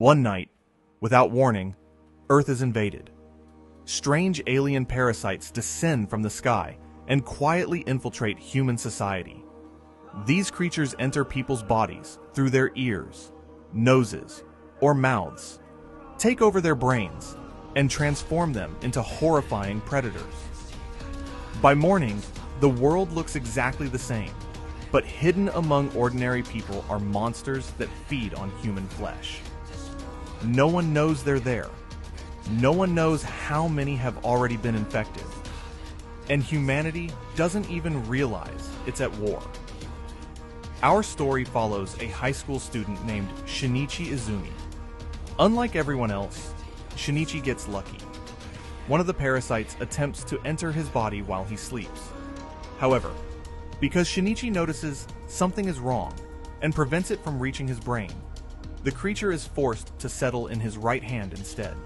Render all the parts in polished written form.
One night, without warning, Earth is invaded. Strange alien parasites descend from the sky and quietly infiltrate human society. These creatures enter people's bodies through their ears, noses, or mouths, take over their brains, and transform them into horrifying predators. By morning, the world looks exactly the same, but hidden among ordinary people are monsters that feed on human flesh. No one knows they're there. No one knows how many have already been infected. And humanity doesn't even realize it's at war. Our story follows a high school student named Shinichi Izumi. Unlike everyone else, Shinichi gets lucky. One of the parasites attempts to enter his body while he sleeps. However, because Shinichi notices something is wrong and prevents it from reaching his brain, the creature is forced to settle in his right hand instead.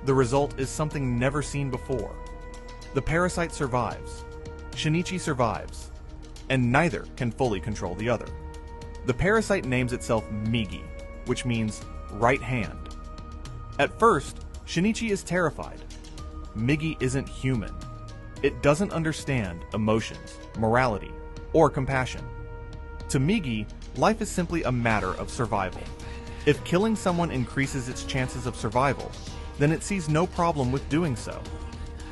The result is something never seen before. The parasite survives, Shinichi survives, and neither can fully control the other. The parasite names itself Migi, which means right hand. At first, Shinichi is terrified. Migi isn't human. It doesn't understand emotions, morality, or compassion. To Migi, life is simply a matter of survival. If killing someone increases its chances of survival, then it sees no problem with doing so.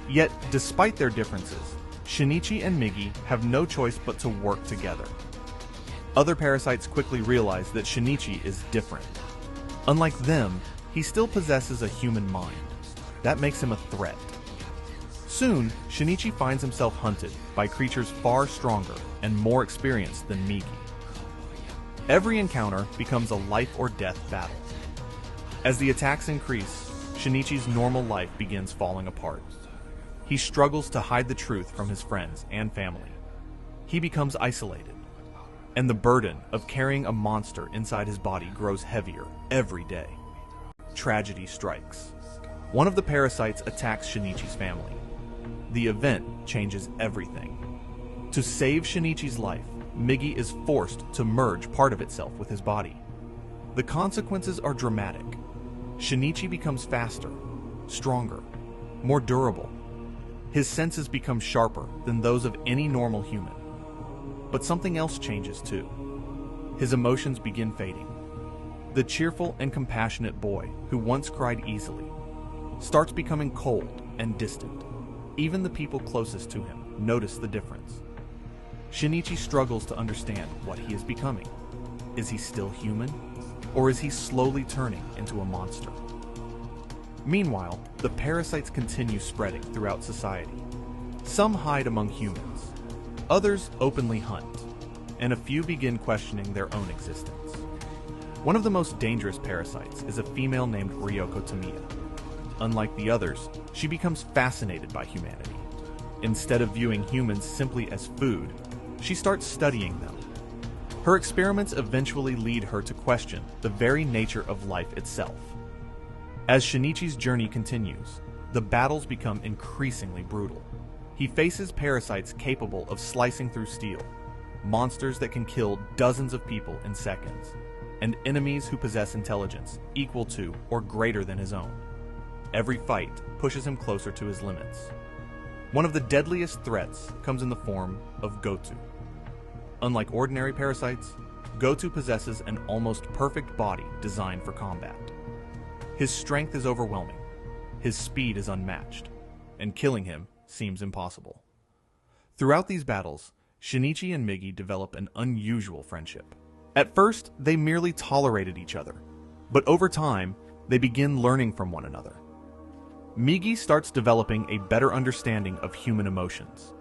Yet, despite their differences, Shinichi and Migi have no choice but to work together. Other parasites quickly realize that Shinichi is different. Unlike them, he still possesses a human mind. That makes him a threat. Soon, Shinichi finds himself hunted by creatures far stronger and more experienced than Migi. Every encounter becomes a life or death battle. As the attacks increase, Shinichi's normal life begins falling apart. He struggles to hide the truth from his friends and family. He becomes isolated, and the burden of carrying a monster inside his body grows heavier every day. Tragedy strikes. One of the parasites attacks Shinichi's family. The event changes everything. To save Shinichi's life, Migi is forced to merge part of itself with his body. The consequences are dramatic. Shinichi becomes faster, stronger, more durable. His senses become sharper than those of any normal human. But something else changes too. His emotions begin fading. The cheerful and compassionate boy who once cried easily starts becoming cold and distant. Even the people closest to him notice the difference. Shinichi struggles to understand what he is becoming. Is he still human? Or is he slowly turning into a monster? Meanwhile, the parasites continue spreading throughout society. Some hide among humans, others openly hunt, and a few begin questioning their own existence. One of the most dangerous parasites is a female named Ryoko Tamiya. Unlike the others, she becomes fascinated by humanity. Instead of viewing humans simply as food, she starts studying them. Her experiments eventually lead her to question the very nature of life itself. As Shinichi's journey continues, the battles become increasingly brutal. He faces parasites capable of slicing through steel, monsters that can kill dozens of people in seconds, and enemies who possess intelligence equal to or greater than his own. Every fight pushes him closer to his limits. One of the deadliest threats comes in the form of Gotu. Unlike ordinary parasites, Gotu possesses an almost perfect body designed for combat. His strength is overwhelming, his speed is unmatched, and killing him seems impossible. Throughout these battles, Shinichi and Migi develop an unusual friendship. At first, they merely tolerated each other, but over time, they begin learning from one another. Migi starts developing a better understanding of human emotions.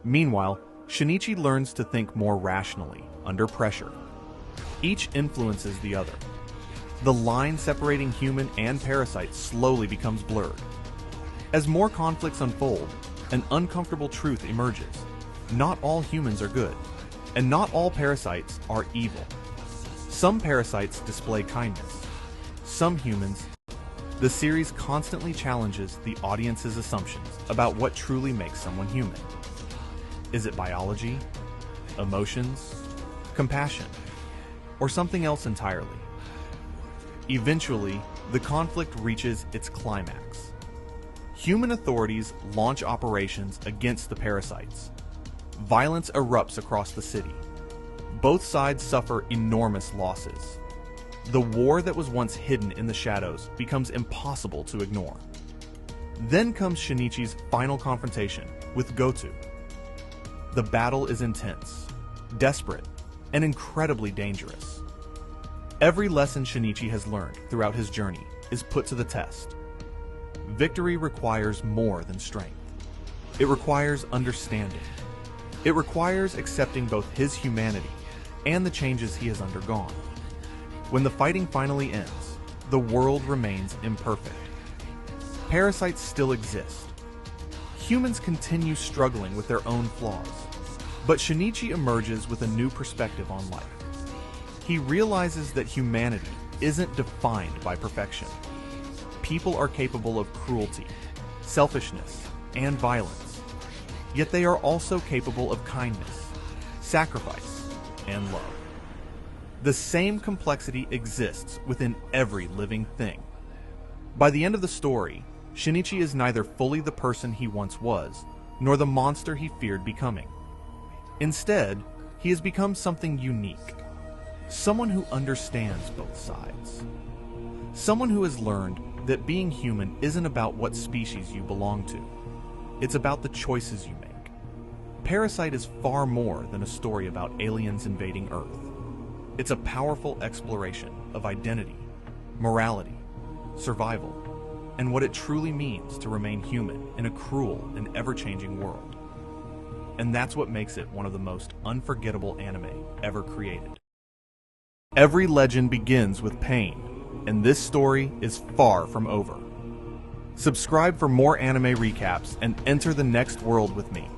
Meanwhile, Shinichi learns to think more rationally under pressure. Each influences the other. The line separating human and parasite slowly becomes blurred. As more conflicts unfold, an uncomfortable truth emerges. Not all humans are good, and not all parasites are evil. Some parasites display kindness, some humans. The series constantly challenges the audience's assumptions about what truly makes someone human. Is it biology, emotions, compassion, or something else entirely? Eventually, the conflict reaches its climax. Human authorities launch operations against the parasites. Violence erupts across the city. Both sides suffer enormous losses. The war that was once hidden in the shadows becomes impossible to ignore. Then comes Shinichi's final confrontation with Goto. The battle is intense, desperate, and incredibly dangerous. Every lesson Shinichi has learned throughout his journey is put to the test. Victory requires more than strength. It requires understanding. It requires accepting both his humanity and the changes he has undergone. When the fighting finally ends, the world remains imperfect. Parasites still exist. Humans continue struggling with their own flaws. But Shinichi emerges with a new perspective on life. He realizes that humanity isn't defined by perfection. People are capable of cruelty, selfishness, and violence. Yet they are also capable of kindness, sacrifice, and love. The same complexity exists within every living thing. By the end of the story, Shinichi is neither fully the person he once was, nor the monster he feared becoming. Instead, he has become something unique. Someone who understands both sides. Someone who has learned that being human isn't about what species you belong to. It's about the choices you make. Parasite is far more than a story about aliens invading Earth. It's a powerful exploration of identity, morality, survival, and what it truly means to remain human in a cruel and ever-changing world. And that's what makes it one of the most unforgettable anime ever created. Every legend begins with pain, and this story is far from over. Subscribe for more anime recaps and enter the next world with me.